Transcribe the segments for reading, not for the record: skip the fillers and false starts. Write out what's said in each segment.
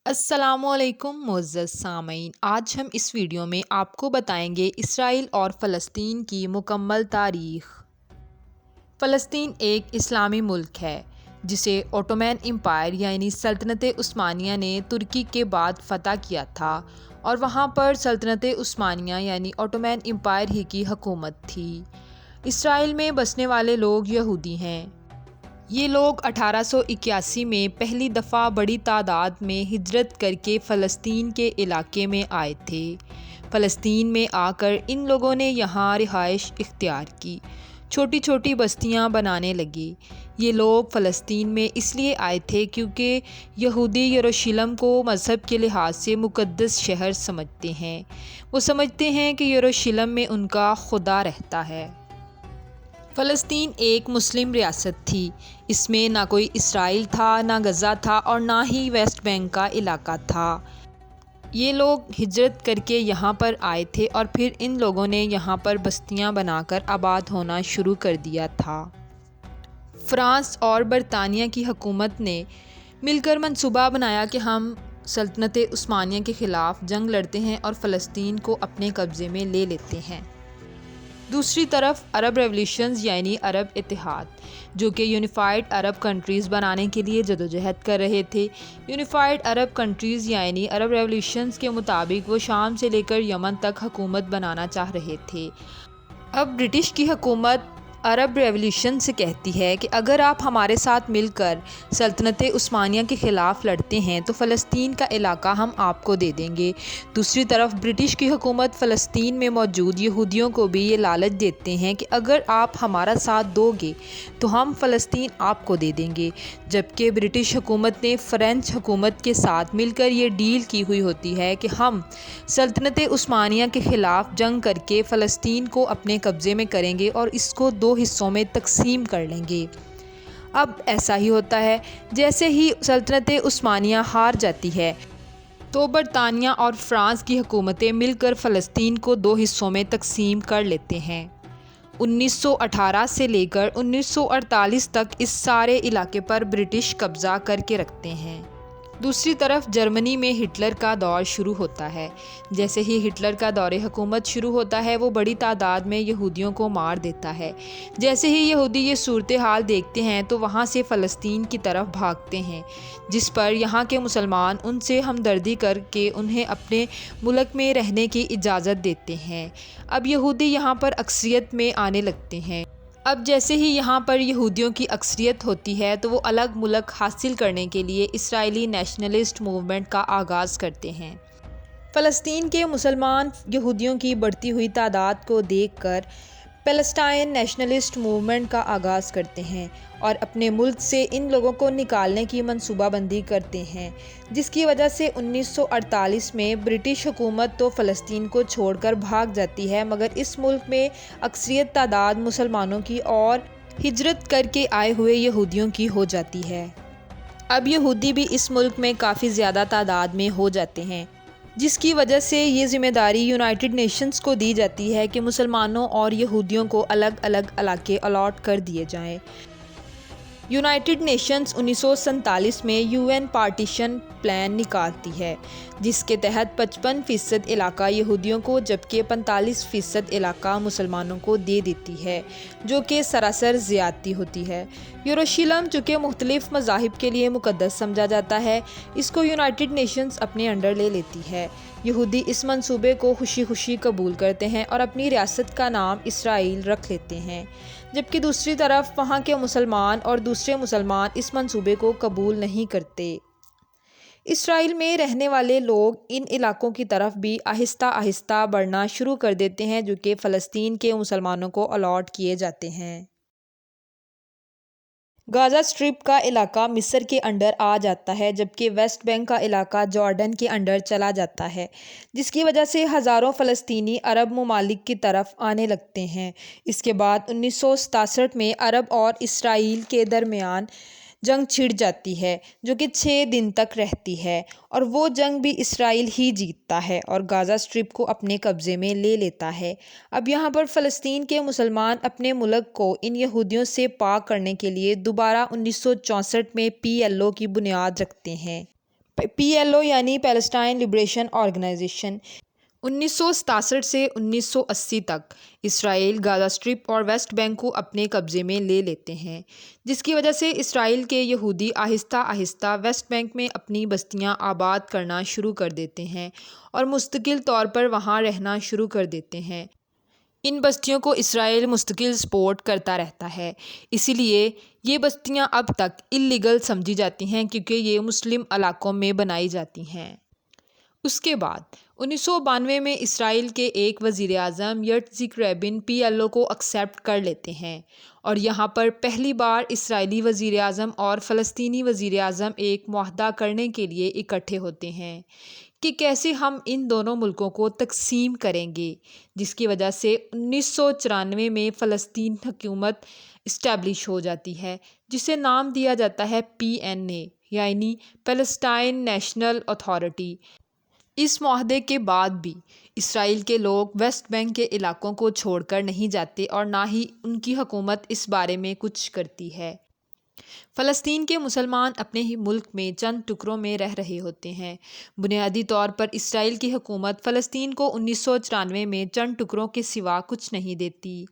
السلام علیکم معزز سامعین، آج ہم اس ویڈیو میں آپ کو بتائیں گے اسرائیل اور فلسطین کی مکمل تاریخ۔ فلسطین ایک اسلامی ملک ہے جسے اوٹومین امپائر یعنی سلطنت عثمانیہ نے ترکی کے بعد فتح کیا تھا، اور وہاں پر سلطنت عثمانیہ یعنی اوٹومین امپائر ہی کی حکومت تھی۔ اسرائیل میں بسنے والے لوگ یہودی ہیں۔ یہ لوگ 1881 میں پہلی دفعہ بڑی تعداد میں ہجرت کر کے فلسطین کے علاقے میں آئے تھے۔ فلسطین میں آ کر ان لوگوں نے یہاں رہائش اختیار کی، چھوٹی چھوٹی بستیاں بنانے لگے۔ یہ لوگ فلسطین میں اس لیے آئے تھے کیونکہ یہودی یروشلم کو مذہب کے لحاظ سے مقدس شہر سمجھتے ہیں۔ وہ سمجھتے ہیں کہ یروشلم میں ان کا خدا رہتا ہے۔ فلسطین ایک مسلم ریاست تھی۔ اس میں نہ کوئی اسرائیل تھا، نہ غزہ تھا، اور نہ ہی ویسٹ بینک کا علاقہ تھا۔ یہ لوگ ہجرت کر کے یہاں پر آئے تھے اور پھر ان لوگوں نے یہاں پر بستیاں بنا کر آباد ہونا شروع کر دیا تھا۔ فرانس اور برطانیہ کی حکومت نے مل کر منصوبہ بنایا کہ ہم سلطنت عثمانیہ کے خلاف جنگ لڑتے ہیں اور فلسطین کو اپنے قبضے میں لے لیتے ہیں۔ دوسری طرف عرب ریولیوشنز یعنی عرب اتحاد، جو کہ یونیفائڈ عرب کنٹریز بنانے کے لیے جدوجہد کر رہے تھے۔ یونیفائڈ عرب کنٹریز یعنی عرب ریولیوشنز کے مطابق وہ شام سے لے کر یمن تک حکومت بنانا چاہ رہے تھے۔ اب برٹش کی حکومت عرب ریولیوشن سے کہتی ہے کہ اگر آپ ہمارے ساتھ مل کر سلطنت عثمانیہ کے خلاف لڑتے ہیں تو فلسطین کا علاقہ ہم آپ کو دے دیں گے۔ دوسری طرف برٹش کی حکومت فلسطین میں موجود یہودیوں کو بھی یہ لالچ دیتے ہیں کہ اگر آپ ہمارا ساتھ دو گے تو ہم فلسطین آپ کو دے دیں گے، جبکہ برٹش حکومت نے فرینچ حکومت کے ساتھ مل کر یہ ڈیل کی ہوئی ہوتی ہے کہ ہم سلطنت عثمانیہ کے خلاف جنگ کر کے فلسطین کو اپنے قبضے میں کریں گے اور اس کو 2 حصوں میں تقسیم کر لیں گے۔ اب ایسا ہی ہوتا ہے، جیسے ہی سلطنت عثمانیہ ہار جاتی ہے تو برطانیہ اور فرانس کی حکومتیں مل کر فلسطین کو 2 حصوں میں تقسیم کر لیتے ہیں۔ 1918 سے لے کر 1948 تک اس سارے علاقے پر برٹش قبضہ کر کے رکھتے ہیں۔ دوسری طرف جرمنی میں ہٹلر کا دور شروع ہوتا ہے۔ جیسے ہی ہٹلر کا دور حکومت شروع ہوتا ہے، وہ بڑی تعداد میں یہودیوں کو مار دیتا ہے۔ جیسے ہی یہودی یہ صورتحال دیکھتے ہیں تو وہاں سے فلسطین کی طرف بھاگتے ہیں، جس پر یہاں کے مسلمان ان سے ہمدردی کر کے انہیں اپنے ملک میں رہنے کی اجازت دیتے ہیں۔ اب یہودی یہاں پر اکثریت میں آنے لگتے ہیں۔ اب جیسے ہی یہاں پر یہودیوں کی اکثریت ہوتی ہے تو وہ الگ ملک حاصل کرنے کے لیے اسرائیلی نیشنلسٹ موومنٹ کا آغاز کرتے ہیں۔ فلسطین کے مسلمان یہودیوں کی بڑھتی ہوئی تعداد کو دیکھ کر پیلسٹائن نیشنلسٹ موومنٹ کا آغاز کرتے ہیں اور اپنے ملک سے ان لوگوں کو نکالنے کی منصوبہ بندی کرتے ہیں، جس کی وجہ سے 1948 میں برٹش حکومت تو فلسطین کو چھوڑ کر بھاگ جاتی ہے، مگر اس ملک میں اکثریت تعداد مسلمانوں کی اور ہجرت کر کے آئے ہوئے یہودیوں کی ہو جاتی ہے۔ اب یہودی بھی اس ملک میں کافی زیادہ تعداد میں ہو جاتے ہیں، جس کی وجہ سے یہ ذمہ داری یونائٹڈ نیشنز کو دی جاتی ہے کہ مسلمانوں اور یہودیوں کو الگ الگ علاقے الاٹ کر دیے جائیں۔ یونائٹڈ نیشنز 1947 میں UN پارٹیشن پلان نکالتی ہے، جس کے تحت 55% علاقہ یہودیوں کو جبکہ 45% علاقہ مسلمانوں کو دے دیتی ہے، جو کہ سراسر زیادتی ہوتی ہے۔ یروشلم، جو کہ مختلف مذاہب کے لیے مقدس سمجھا جاتا ہے، اس کو یونائٹڈ نیشنز اپنے انڈر لے لیتی ہے۔ یہودی اس منصوبے کو خوشی خوشی قبول کرتے ہیں اور اپنی ریاست کا نام اسرائیل رکھ لیتے ہیں، جبکہ دوسری طرف وہاں کے مسلمان اور دوسرے مسلمان اس منصوبے کو قبول نہیں کرتے۔ اسرائیل میں رہنے والے لوگ ان علاقوں کی طرف بھی آہستہ آہستہ بڑھنا شروع کر دیتے ہیں جو کہ فلسطین کے مسلمانوں کو الاٹ کیے جاتے ہیں۔ غازہ اسٹرپ کا علاقہ مصر کے انڈر آ جاتا ہے، جبکہ ویسٹ بینک کا علاقہ جارڈن کے انڈر چلا جاتا ہے، جس کی وجہ سے ہزاروں فلسطینی عرب ممالک کی طرف آنے لگتے ہیں۔ اس کے بعد 1967 میں عرب اور اسرائیل کے درمیان جنگ چھڑ جاتی ہے، جو کہ 6 دن تک رہتی ہے، اور وہ جنگ بھی اسرائیل ہی جیتتا ہے اور غازہ اسٹرپ کو اپنے قبضے میں لے لیتا ہے۔ اب یہاں پر فلسطین کے مسلمان اپنے ملک کو ان یہودیوں سے پاک کرنے کے لیے دوبارہ 1964 میں PLO کی بنیاد رکھتے ہیں۔ PLO یعنی پیلسٹائن لبریشن آرگنائزیشن 1967 سے 1980 تک اسرائیل غزہ اسٹرپ اور ویسٹ بینک کو اپنے قبضے میں لے لیتے ہیں، جس کی وجہ سے اسرائیل کے یہودی آہستہ آہستہ ویسٹ بینک میں اپنی بستیاں آباد کرنا شروع کر دیتے ہیں اور مستقل طور پر وہاں رہنا شروع کر دیتے ہیں۔ ان بستیوں کو اسرائیل مستقل سپورٹ کرتا رہتا ہے، اسی لیے یہ بستیاں اب تک اللیگل سمجھی جاتی ہیں کیونکہ یہ مسلم علاقوں میں بنائی جاتی ہیں۔ اس کے بعد 1992 میں اسرائیل کے ایک وزیر اعظم یٹزک رابن PLO کو ایکسیپٹ کر لیتے ہیں اور یہاں پر پہلی بار اسرائیلی وزیر اعظم اور فلسطینی وزیر اعظم ایک معاہدہ کرنے کے لیے اکٹھے ہوتے ہیں کہ کیسے ہم ان دونوں ملکوں کو تقسیم کریں گے، جس کی وجہ سے 1994 میں فلسطین حکومت اسٹیبلش ہو جاتی ہے، جسے نام دیا جاتا ہے PNA یعنی پیلسٹائن نیشنل اتھارٹی۔ اس معاہدے کے بعد بھی اسرائیل کے لوگ ویسٹ بینک کے علاقوں کو چھوڑ کر نہیں جاتے اور نہ ہی ان کی حکومت اس بارے میں کچھ کرتی ہے۔ فلسطین کے مسلمان اپنے ہی ملک میں چند ٹکڑوں میں رہ رہے ہوتے ہیں۔ بنیادی طور پر اسرائیل کی حکومت فلسطین کو 1994 میں چند ٹکڑوں کے سوا کچھ نہیں دیتی۔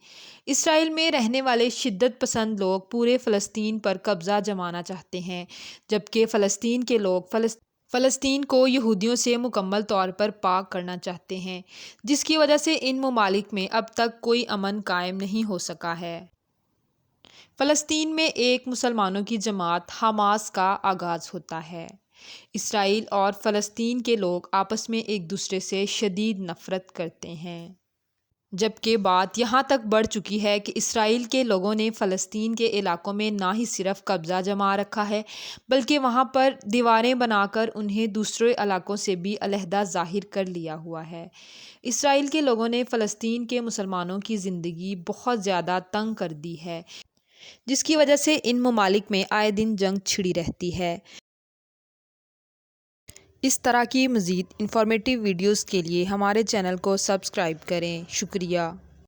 اسرائیل میں رہنے والے شدت پسند لوگ پورے فلسطین پر قبضہ جمانا چاہتے ہیں، جبکہ فلسطین کے لوگ فلسطین کو یہودیوں سے مکمل طور پر پاک کرنا چاہتے ہیں، جس کی وجہ سے ان ممالک میں اب تک کوئی امن قائم نہیں ہو سکا ہے۔ فلسطین میں ایک مسلمانوں کی جماعت حماس کا آغاز ہوتا ہے۔ اسرائیل اور فلسطین کے لوگ آپس میں ایک دوسرے سے شدید نفرت کرتے ہیں، جبکہ بات یہاں تک بڑھ چکی ہے کہ اسرائیل کے لوگوں نے فلسطین کے علاقوں میں نہ ہی صرف قبضہ جما رکھا ہے بلکہ وہاں پر دیواریں بنا کر انہیں دوسرے علاقوں سے بھی علیحدہ ظاہر کر لیا ہوا ہے۔ اسرائیل کے لوگوں نے فلسطین کے مسلمانوں کی زندگی بہت زیادہ تنگ کر دی ہے، جس کی وجہ سے ان ممالک میں آئے دن جنگ چھڑی رہتی ہے۔ اس طرح کی مزید انفارمیٹیو ویڈیوز کے لیے ہمارے چینل کو سبسکرائب کریں۔ شکریہ۔